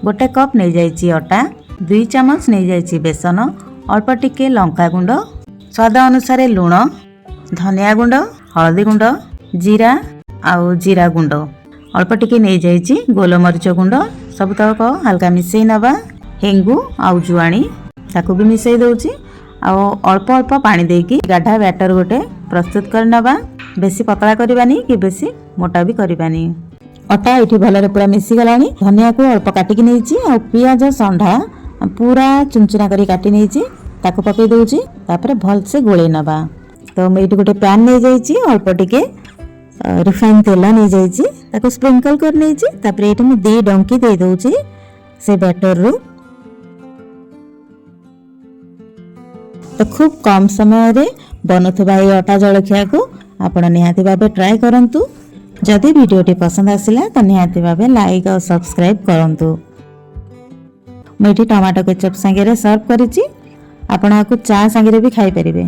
गोटे कप नहीं जाइए अटा, 2 चामच नहीं जाइए बेसन, अल्प टिके लंका गुंड, स्वाद अनुसार लुण, धनिया गुंड, हलदी गुंड, जीरा आउ जीरा गुंड अल्प टिके नहीं जाइए, गोलमरीच गुंड सब तक हल्का मिसई नवा, हेंगु आउ जुआणी ताकू भी मिसई दउची आउ अल्प अल्प पानी देकी गाढ़ा बैटर गोटे प्रस्तुत कर नवा। बेसी पतला करबानी कि बेसी मोटा भी करबानी। अटा ये भलरे पूरा मिसी गलानी। धनिया को अल्प काटिकी नहीं आ पियाज संढा पूरा चुनचुना करी काटी नहीं ताको पकई दउची तापर भल से गोले नबा। तो मैं ये गोटे पैन नहीं जाइए, अल्प टिके रिफाइन तेल नहीं जाइए ताको स्प्रिंकल कर नहीं तापर ये मैं 2 डंकी दे दउची से बैटर रू। तो खूब कम समय रे बनुवा ये अटा जलखिया को आपण निहाती भावे ट्राई करंतु। जदि वीडियोटी पसंद आसिला तो निहाती भावे लाइक और सब्सक्राइब करंतु। मैं टमाटो केचप संगे सर्व करिछि, आपण आकु चा संगे भी खाई परिबे।